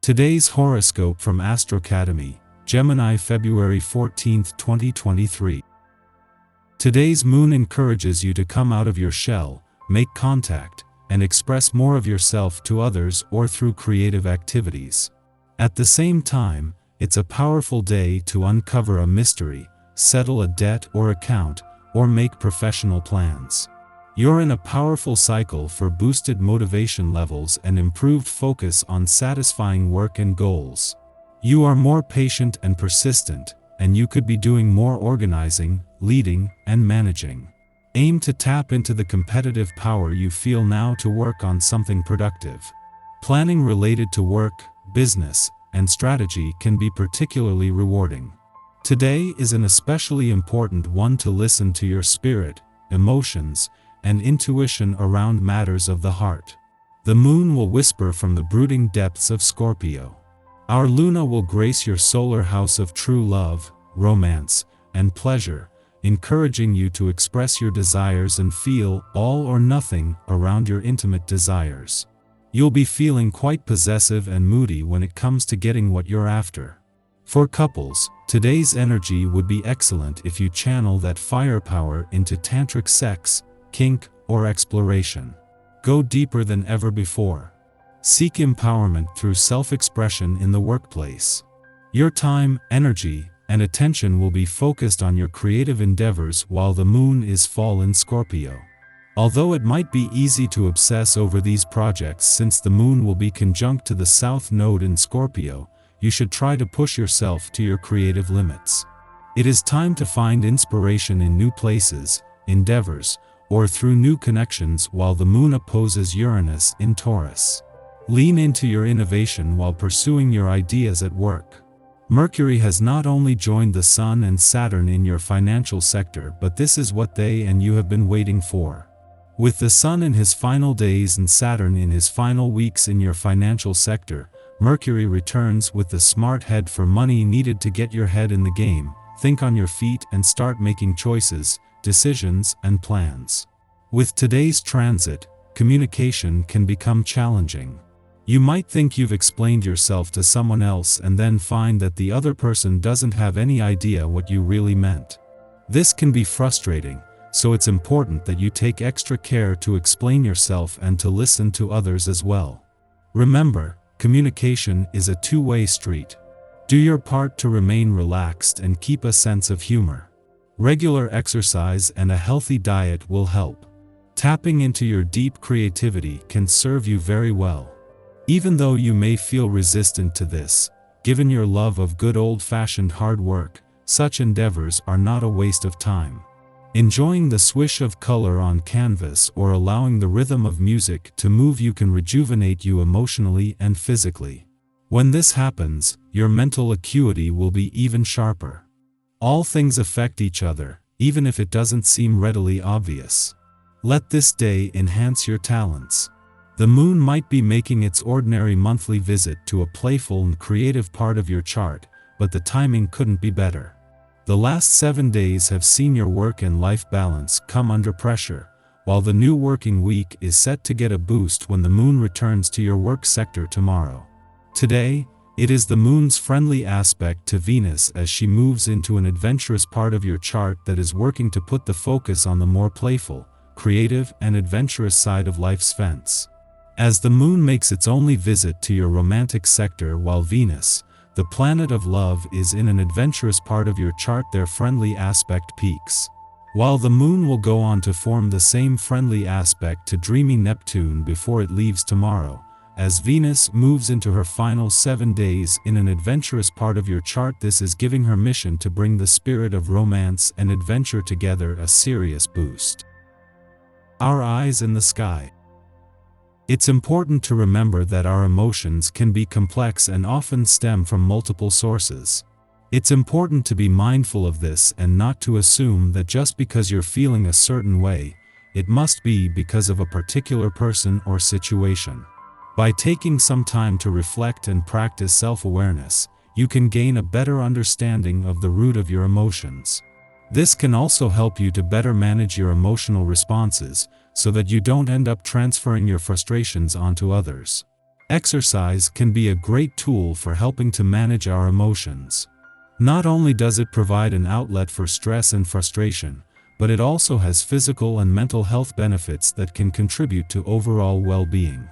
Today's horoscope from Astrocademy, Gemini, February 14, 2023. Today's moon encourages you to come out of your shell, make contact, and express more of yourself to others or through creative activities. At the same time, it's a powerful day to uncover a mystery, settle a debt or account, or make professional plans. You're in a powerful cycle for boosted motivation levels and improved focus on satisfying work and goals. You are more patient and persistent, and you could be doing more organizing, leading, and managing. Aim to tap into the competitive power you feel now to work on something productive. Planning related to work, business, and strategy can be particularly rewarding. Today is an especially important one to listen to your spirit, emotions, and intuition around matters of the heart. The moon will whisper from the brooding depths of Scorpio. Our Luna will grace your solar house of true love, romance, and pleasure, encouraging you to express your desires and feel all or nothing around your intimate desires. You'll be feeling quite possessive and moody when it comes to getting what you're after. For couples, today's energy would be excellent if you channel that firepower into tantric sex, kink, or exploration. Go deeper than ever before. Seek empowerment through self-expression in the workplace. Your time, energy, and attention will be focused on your creative endeavors while the moon is full in Scorpio. Although it might be easy to obsess over these projects since the moon will be conjunct to the south node in Scorpio, you should try to push yourself to your creative limits. It is time to find inspiration in new places, endeavors, or through new connections while the moon opposes Uranus in Taurus. Lean into your innovation while pursuing your ideas at work. Mercury has not only joined the Sun and Saturn in your financial sector, but this is what they and you have been waiting for. With the Sun in his final days and Saturn in his final weeks in your financial sector, Mercury returns with the smart head for money needed to get your head in the game, think on your feet and start making choices, decisions, and plans. With today's transit, communication can become challenging. You might think you've explained yourself to someone else and then find that the other person doesn't have any idea what you really meant. This can be frustrating, so it's important that you take extra care to explain yourself and to listen to others as well. Remember, communication is a two-way street. Do your part to remain relaxed and keep a sense of humor. Regular exercise and a healthy diet will help. Tapping into your deep creativity can serve you very well. Even though you may feel resistant to this, given your love of good old-fashioned hard work, such endeavors are not a waste of time. Enjoying the swish of color on canvas or allowing the rhythm of music to move you can rejuvenate you emotionally and physically. When this happens, your mental acuity will be even sharper. All things affect each other, even if it doesn't seem readily obvious. Let this day enhance your talents. The moon might be making its ordinary monthly visit to a playful and creative part of your chart, but the timing couldn't be better. The last 7 days have seen your work and life balance come under pressure, while the new working week is set to get a boost when the moon returns to your work sector tomorrow. Today, it is the moon's friendly aspect to Venus as she moves into an adventurous part of your chart that is working to put the focus on the more playful, creative, and adventurous side of life's fence. As the moon makes its only visit to your romantic sector while Venus, the planet of love, is in an adventurous part of your chart, their friendly aspect peaks. While the moon will go on to form the same friendly aspect to dreamy Neptune before it leaves tomorrow, as Venus moves into her final 7 days in an adventurous part of your chart, this is giving her mission to bring the spirit of romance and adventure together a serious boost. Our eyes in the sky. It's important to remember that our emotions can be complex and often stem from multiple sources. It's important to be mindful of this and not to assume that just because you're feeling a certain way, it must be because of a particular person or situation. By taking some time to reflect and practice self-awareness, you can gain a better understanding of the root of your emotions. This can also help you to better manage your emotional responses, so that you don't end up transferring your frustrations onto others. Exercise can be a great tool for helping to manage our emotions. Not only does it provide an outlet for stress and frustration, but it also has physical and mental health benefits that can contribute to overall well-being.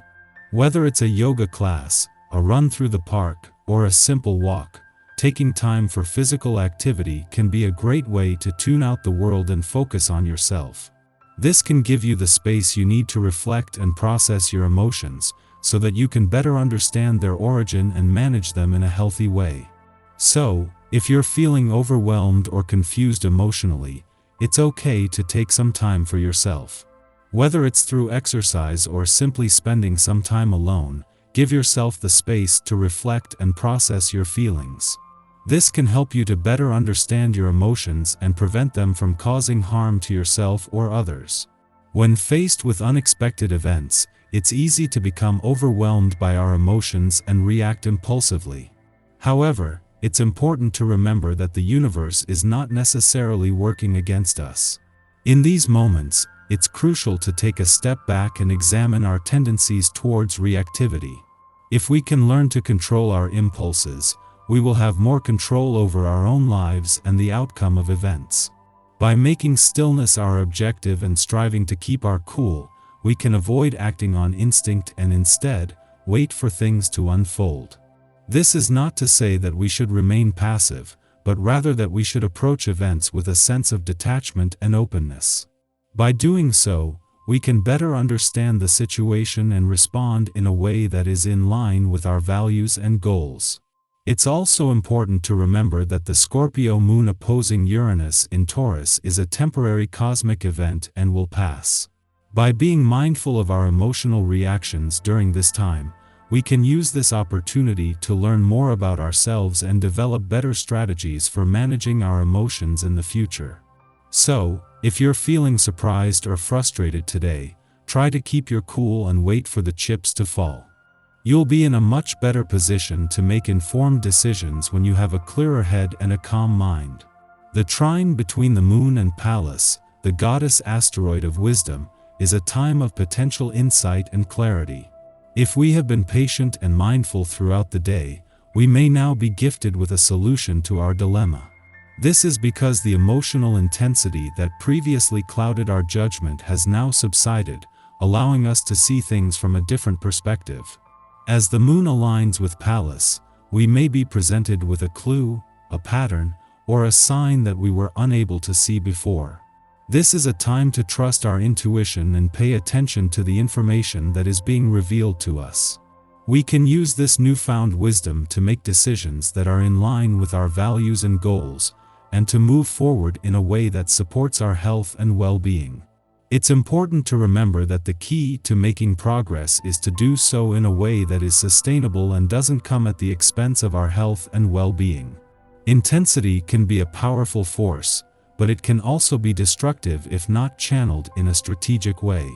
Whether it's a yoga class, a run through the park, or a simple walk, taking time for physical activity can be a great way to tune out the world and focus on yourself. This can give you the space you need to reflect and process your emotions, so that you can better understand their origin and manage them in a healthy way. So, if you're feeling overwhelmed or confused emotionally, it's okay to take some time for yourself. Whether it's through exercise or simply spending some time alone, give yourself the space to reflect and process your feelings. This can help you to better understand your emotions and prevent them from causing harm to yourself or others. When faced with unexpected events, it's easy to become overwhelmed by our emotions and react impulsively. However, it's important to remember that the universe is not necessarily working against us. In these moments, it's crucial to take a step back and examine our tendencies towards reactivity. If we can learn to control our impulses, we will have more control over our own lives and the outcome of events. By making stillness our objective and striving to keep our cool, we can avoid acting on instinct and instead, wait for things to unfold. This is not to say that we should remain passive, but rather that we should approach events with a sense of detachment and openness. By doing so, we can better understand the situation and respond in a way that is in line with our values and goals. It's also important to remember that the Scorpio moon opposing Uranus in Taurus is a temporary cosmic event and will pass. By being mindful of our emotional reactions during this time, we can use this opportunity to learn more about ourselves and develop better strategies for managing our emotions in the future. So, if you're feeling surprised or frustrated today, try to keep your cool and wait for the chips to fall. You'll be in a much better position to make informed decisions when you have a clearer head and a calm mind. The trine between the moon and Pallas, the goddess asteroid of wisdom, is a time of potential insight and clarity. If we have been patient and mindful throughout the day, we may now be gifted with a solution to our dilemma. This is because the emotional intensity that previously clouded our judgment has now subsided, allowing us to see things from a different perspective. As the moon aligns with Pallas, we may be presented with a clue, a pattern, or a sign that we were unable to see before. This is a time to trust our intuition and pay attention to the information that is being revealed to us. We can use this newfound wisdom to make decisions that are in line with our values and goals, and to move forward in a way that supports our health and well-being. It's important to remember that the key to making progress is to do so in a way that is sustainable and doesn't come at the expense of our health and well-being. Intensity can be a powerful force, but it can also be destructive if not channeled in a strategic way.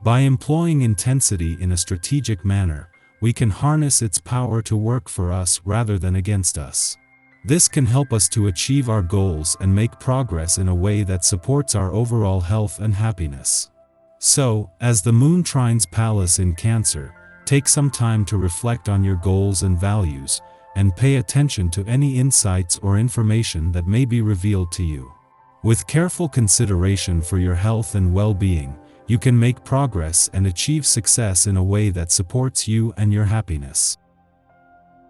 By employing intensity in a strategic manner, we can harness its power to work for us rather than against us. This can help us to achieve our goals and make progress in a way that supports our overall health and happiness. So, as the moon trines Pallas in Cancer, take some time to reflect on your goals and values, and pay attention to any insights or information that may be revealed to you. With careful consideration for your health and well-being, you can make progress and achieve success in a way that supports you and your happiness.